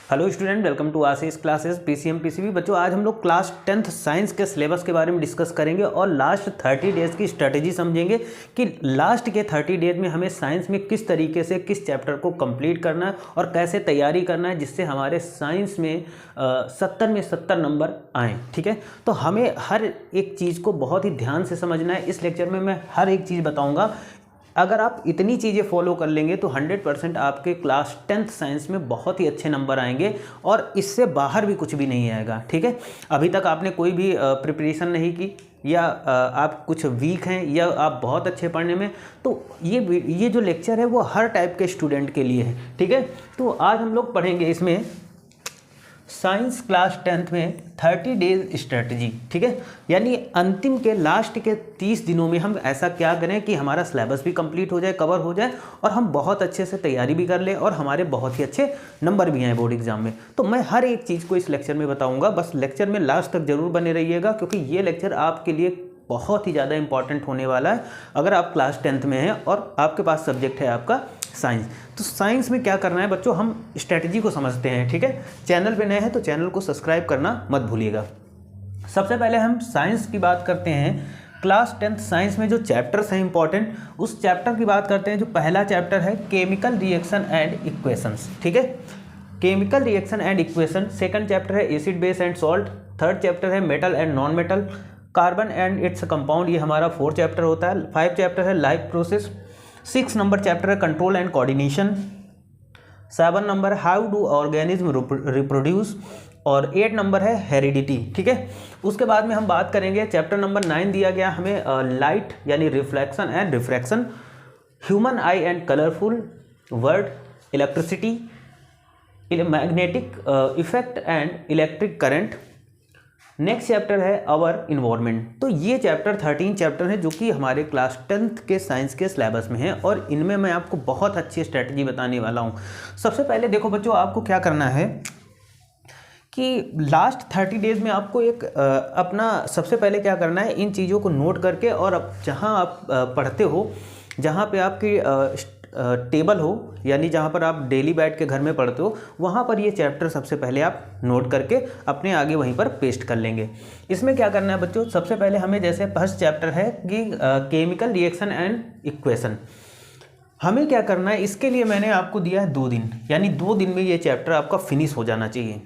Hello student, welcome to Ashish classes PCM PCB. बच्चों, आज हम लोग क्लास 10th साइंस के सिलेबस के बारे में डिस्कस करेंगे और लास्ट 30 डेज़ की स्ट्रेटेजी समझेंगे कि लास्ट के 30 डेज में हमें साइंस में किस तरीके से किस चैप्टर को कंप्लीट करना है और कैसे तैयारी करना है जिससे हमारे साइंस में 70 में 70 नंबर आएँ। ठीक है, तो हमें हर एक चीज़ को बहुत ही ध्यान से समझना है। इस लेक्चर में मैं हर एक चीज़ बताऊँगा। अगर आप इतनी चीज़ें फॉलो कर लेंगे तो 100% आपके क्लास 10th साइंस में बहुत ही अच्छे नंबर आएंगे और इससे बाहर भी कुछ भी नहीं आएगा। ठीक है, अभी तक आपने कोई भी प्रिपरेशन नहीं की या आप कुछ वीक हैं या आप बहुत अच्छे पढ़ने में, तो ये जो लेक्चर है वो हर टाइप के स्टूडेंट के लिए है। ठीक है, तो आज हम लोग पढ़ेंगे इसमें साइंस क्लास 10th में 30 डेज स्ट्रेटजी। ठीक है, यानी अंतिम के लास्ट के 30 दिनों में हम ऐसा क्या करें कि हमारा सिलेबस भी कंप्लीट हो जाए, कवर हो जाए और हम बहुत अच्छे से तैयारी भी कर लें और हमारे बहुत ही अच्छे नंबर भी आए बोर्ड एग्जाम में। तो मैं हर एक चीज़ को इस लेक्चर में बताऊंगा, बस लेक्चर में लास्ट तक जरूर बने रहिएगा क्योंकि ये लेक्चर आपके लिए बहुत ही ज़्यादा इंपॉर्टेंट होने वाला है अगर आप क्लास 10th में हैं और आपके पास सब्जेक्ट है आपका साइंस। तो साइंस में क्या करना है बच्चों, हम स्ट्रेटजी को समझते हैं। ठीक है, चैनल पे नए हैं तो चैनल को सब्सक्राइब करना मत भूलिएगा। सबसे पहले हम साइंस की बात करते हैं। क्लास 10th साइंस में जो चैप्टर्स हैं इंपॉर्टेंट, उस चैप्टर की बात करते हैं। जो पहला चैप्टर है केमिकल रिएक्शन एंड इक्वेशंस। ठीक है, chemical reaction and equation. Second chapter है acid base and salt. Third chapter है metal and non metal. Carbon and its compound, ये हमारा 4th चैप्टर होता है। 5 चैप्टर है लाइफ प्रोसेस। 6 नंबर चैप्टर है control and coordination. 7 number how do organism reproduce और 8 number है हेरिडिटी। ठीक है, उसके बाद में हम बात करेंगे चैप्टर नंबर 9 दिया गया हमें लाइट यानी reflection and refraction, human I and colourful word, electricity, magnetic effect and electric current. Next chapter है आवर इन्वायरमेंट। तो ये चैप्टर 13 चैप्टर है जो कि हमारे क्लास 10th के साइंस के सिलेबस में है और इनमें मैं आपको बहुत अच्छी स्ट्रेटजी बताने वाला हूँ। सबसे पहले देखो बच्चों, आपको क्या करना है कि लास्ट 30 डेज में आपको एक अपना सबसे पहले क्या करना है, इन चीज़ों को नोट करके और अब जहाँ आप पढ़ते हो, जहाँ पे आपकी टेबल हो यानी जहाँ पर आप डेली बैठ के घर में पढ़ते हो, वहाँ पर ये चैप्टर सबसे पहले आप नोट करके अपने आगे वहीं पर पेस्ट कर लेंगे। इसमें क्या करना है बच्चों, सबसे पहले हमें जैसे फर्स्ट चैप्टर है कि केमिकल रिएक्शन एंड इक्वेशन, हमें क्या करना है, इसके लिए मैंने आपको दिया है 2 दिन, यानी 2 दिन में ये चैप्टर आपका फिनिश हो जाना चाहिए।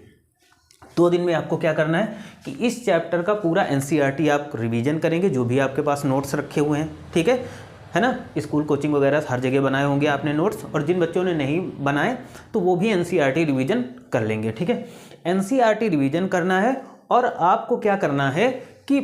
2 दिन में आपको क्या करना है कि इस चैप्टर का पूरा एनसीईआरटी आप रिवीजन करेंगे, जो भी आपके पास नोट्स रखे हुए हैं। ठीक है ना, स्कूल कोचिंग वगैरह हर जगह बनाए होंगे आपने नोट्स, और जिन बच्चों ने नहीं बनाए तो वो भी एनसीईआरटी रिवीजन कर लेंगे। ठीक है, एनसीईआरटी रिवीजन करना है और आपको क्या करना है कि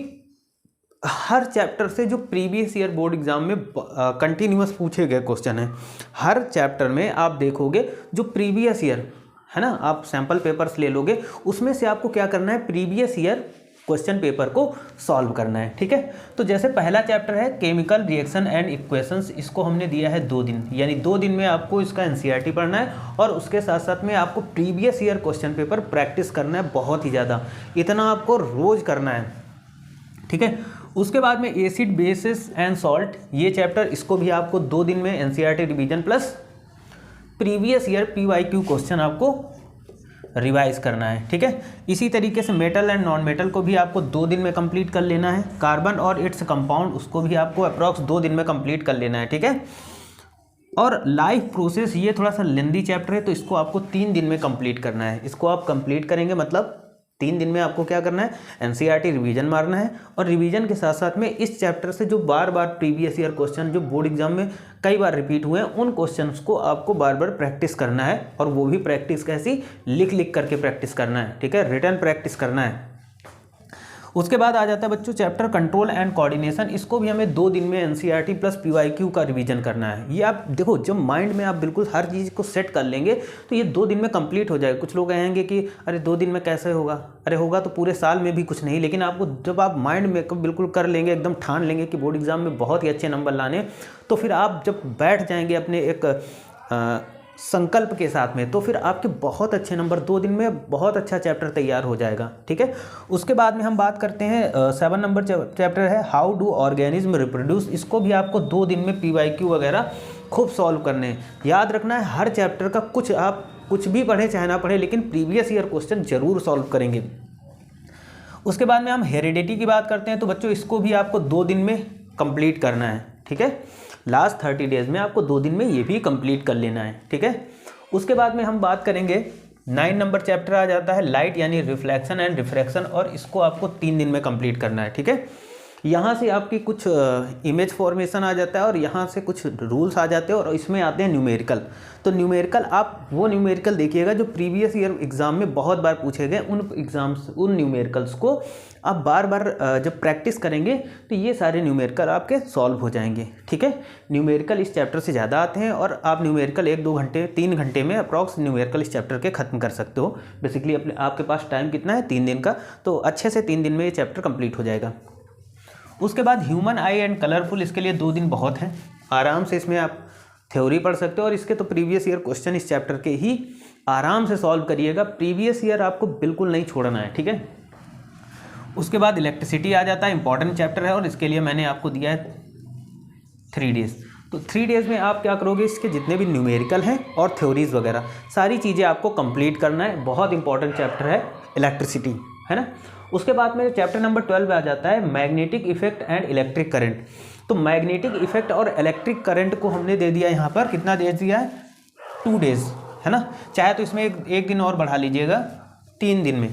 हर चैप्टर से जो प्रीवियस ईयर बोर्ड एग्जाम में कंटिन्यूअस पूछे गए क्वेश्चन हैं, हर चैप्टर में आप देखोगे जो प्रीवियस ईयर है ना, आप सैम्पल पेपर्स ले लोगे, उसमें से आपको क्या करना है, प्रीवियस ईयर क्वेश्चन पेपर को सॉल्व करना है। ठीक है, तो जैसे पहला चैप्टर है केमिकल रिएक्शन एंड इक्वेशंस, इसको हमने दिया है 2 दिन, यानी 2 दिन में आपको इसका एनसीईआरटी पढ़ना है और उसके साथ साथ में आपको previous year question paper practice करना है बहुत ही ज़्यादा, इतना आपको रोज़ करना है। ठीक है, उसके बाद में एसिड बेसिस एंड सॉल्ट, ये चैप्टर, इसको भी आपको 2 दिन में NCERT revision plus previous year PYQ question आपको रिवाइज करना है। ठीक है, इसी तरीके से मेटल एंड नॉन मेटल को भी आपको 2 दिन में कंप्लीट कर लेना है। कार्बन और इट्स कंपाउंड, उसको भी आपको अप्रॉक्स 2 दिन में कंप्लीट कर लेना है। ठीक है, और लाइफ प्रोसेस, ये थोड़ा सा लेंदी चैप्टर है तो इसको आपको 3 दिन में कंप्लीट करना है। इसको आप कंप्लीट करेंगे मतलब 3 दिन में आपको क्या करना है, एनसीईआरटी रिवीजन मारना है और रिवीजन के साथ साथ में इस चैप्टर से जो बार बार प्रीवियस ईयर क्वेश्चन जो बोर्ड एग्जाम में कई बार रिपीट हुए हैं, उन क्वेश्चंस को आपको बार बार प्रैक्टिस करना है और वो भी प्रैक्टिस कैसी, लिख लिख करके प्रैक्टिस करना है। ठीक है, रिटर्न प्रैक्टिस करना है। उसके बाद आ जाता है बच्चों चैप्टर कंट्रोल एंड कोऑर्डिनेशन, इसको भी हमें 2 दिन में एनसीईआरटी प्लस पीवाईक्यू का रिवीजन करना है। ये आप देखो, जब माइंड में आप बिल्कुल हर चीज़ को सेट कर लेंगे तो ये 2 दिन में कंप्लीट हो जाएगा। कुछ लोग कहेंगे कि अरे 2 दिन में कैसे होगा, अरे होगा तो पूरे साल में भी कुछ नहीं, लेकिन आपको जब आप माइंड में बिल्कुल कर लेंगे, एकदम ठान लेंगे कि बोर्ड एग्जाम में बहुत ही अच्छे नंबर लाने, तो फिर आप जब बैठ जाएंगे अपने एक संकल्प के साथ में, तो फिर आपके बहुत अच्छे नंबर 2 दिन में बहुत अच्छा चैप्टर तैयार हो जाएगा। ठीक है, उसके बाद में हम बात करते हैं 7 नंबर चैप्टर है हाउ डू ऑर्गेनिज्म रिप्रोड्यूस, इसको भी आपको 2 दिन में पीवाईक्यू वगैरह खूब सॉल्व करने हैं। याद रखना है हर चैप्टर का कुछ आप कुछ भी पढ़े चाहे ना पढ़े, लेकिन प्रीवियस ईयर क्वेश्चन जरूर सॉल्व करेंगे। उसके बाद में हम हेरिडिटी की बात करते हैं, तो बच्चों इसको भी आपको 2 दिन में कंप्लीट करना है, ठीक है। लास्ट 30 डेज में आपको 2 दिन में ये भी कंप्लीट कर लेना है, ठीक है। उसके बाद में हम बात करेंगे 9 नंबर चैप्टर आ जाता है लाइट यानी रिफ्लेक्शन एंड रिफ्रैक्शन, और इसको आपको 3 दिन में कंप्लीट करना है, ठीक है। यहाँ से आपकी कुछ इमेज फॉर्मेशन आ जाता है और यहाँ से कुछ रूल्स आ जाते हैं और इसमें आते हैं न्यूमेरिकल। तो न्यूमेरिकल आप वो न्यूमेरिकल देखिएगा जो प्रीवियस ईयर एग्ज़ाम में बहुत बार पूछे गए, उन न्यूमेरिकल्स को आप बार बार जब प्रैक्टिस करेंगे तो ये सारे न्यूमेरिकल आपके सॉल्व हो जाएंगे, ठीक है। न्यूमेरिकल इस चैप्टर से ज़्यादा आते हैं और आप न्यूमेरिकल 1-2 घंटे 3 घंटे में अप्रॉक्स न्यूमेरिकल इस चैप्टर के ख़त्म कर सकते हो। बेसिकली आपके पास टाइम कितना है, 3 दिन का, तो अच्छे से 3 दिन में ये चैप्टर कंप्लीट हो जाएगा। उसके बाद ह्यूमन आई एंड कलरफुल, इसके लिए 2 दिन बहुत हैं, आराम से इसमें आप थ्योरी पढ़ सकते हो और इसके तो प्रीवियस ईयर क्वेश्चन इस चैप्टर के ही आराम से सॉल्व करिएगा। प्रीवियस ईयर आपको बिल्कुल नहीं छोड़ना है, ठीक है। उसके बाद इलेक्ट्रिसिटी आ जाता है, इंपॉर्टेंट चैप्टर है और इसके लिए मैंने आपको दिया है 3 डेज़। तो 3 डेज़ में आप क्या करोगे, इसके जितने भी न्यूमेरिकल हैं और थ्योरीज वगैरह सारी चीज़ें आपको कंप्लीट करना है। बहुत इंपॉर्टेंट चैप्टर है इलेक्ट्रिसिटी, है ना। उसके बाद में चैप्टर नंबर 12 आ जाता है magnetic effect and electric current. तो मैग्नेटिक इफेक्ट और इलेक्ट्रिक करंट को हमने दे दिया यहाँ पर, कितना दे दिया है, 2 डेज़, है ना। चाहे तो इसमें एक दिन और बढ़ा लीजिएगा, 3 दिन में,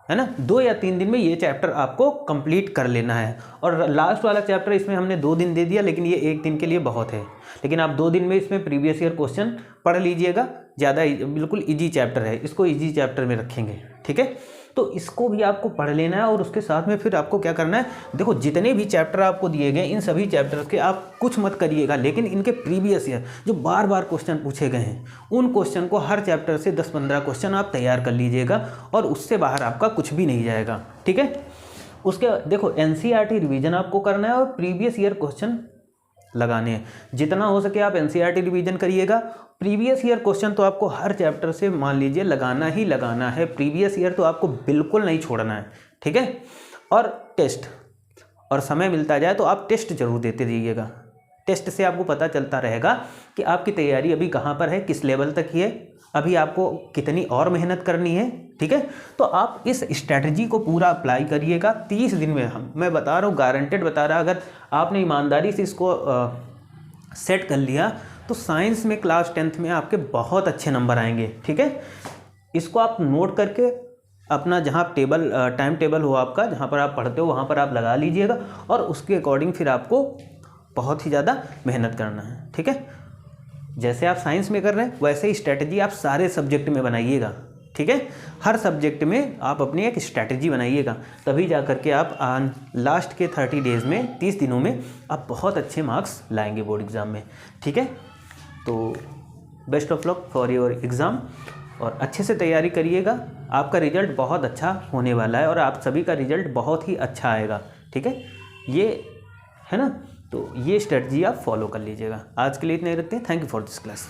है ना, 2 या 3 दिन में ये चैप्टर आपको कंप्लीट कर लेना है। और लास्ट वाला चैप्टर इसमें हमने 2 दिन दे दिया, लेकिन ये 1 दिन के लिए बहुत है, लेकिन आप 2 दिन में इसमें प्रीवियस ईयर क्वेश्चन पढ़ लीजिएगा। ज़्यादा बिल्कुल ईजी चैप्टर है, इसको ईजी चैप्टर में रखेंगे, ठीक है। तो इसको भी आपको पढ़ लेना है और उसके साथ में फिर आपको क्या करना है, देखो जितने भी चैप्टर आपको दिए गए इन सभी चैप्टर्स के आप कुछ मत करिएगा, लेकिन इनके प्रीवियस ईयर जो बार बार क्वेश्चन पूछे गए हैं उन क्वेश्चन को हर चैप्टर से 10-15 क्वेश्चन आप तैयार कर लीजिएगा और उससे बाहर आपका कुछ भी नहीं जाएगा, ठीक है। उसके देखो NCERT रिवीजन आपको करना है और प्रीवियस ईयर क्वेश्चन लगाने हैं। जितना हो सके आप NCERT रिवीजन करिएगा। प्रीवियस ईयर क्वेश्चन तो आपको हर चैप्टर से मान लीजिए लगाना ही लगाना है, प्रीवियस ईयर तो आपको बिल्कुल नहीं छोड़ना है, ठीक है। और टेस्ट, और समय मिलता जाए तो आप टेस्ट जरूर देते रहिएगा। टेस्ट से आपको पता चलता रहेगा कि आपकी तैयारी अभी कहाँ पर है, किस लेवल तक है, अभी आपको कितनी और मेहनत करनी है, ठीक है। तो आप इस स्ट्रैटेजी को पूरा अप्लाई करिएगा 30 दिन में। मैं बता रहा हूँ, गारंटेड बता रहा, अगर आपने ईमानदारी से इसको सेट कर लिया तो साइंस में क्लास 10th में आपके बहुत अच्छे नंबर आएंगे, ठीक है। इसको आप नोट करके अपना जहाँ टाइम टेबल हो आपका, जहाँ पर आप पढ़ते हो वहाँ पर आप लगा लीजिएगा और उसके अकॉर्डिंग फिर आपको बहुत ही ज़्यादा मेहनत करना है, ठीक है। जैसे आप साइंस में कर रहे हैं वैसे ही स्ट्रैटेजी आप सारे सब्जेक्ट में बनाइएगा, ठीक है। हर सब्जेक्ट में आप अपनी एक स्ट्रैटेजी बनाइएगा, तभी जा कर के आप लास्ट के 30 डेज़ में, 30 दिनों में आप बहुत अच्छे मार्क्स लाएंगे बोर्ड एग्ज़ाम में, ठीक है। तो best of luck for your exam और अच्छे से तैयारी करिएगा। आपका रिजल्ट बहुत अच्छा होने वाला है और आप सभी का रिजल्ट बहुत ही अच्छा आएगा, ठीक है। ये है ना, तो ये स्ट्रेटजी आप फॉलो कर लीजिएगा। आज के लिए इतना ही रखते हैं। Thank you for this class.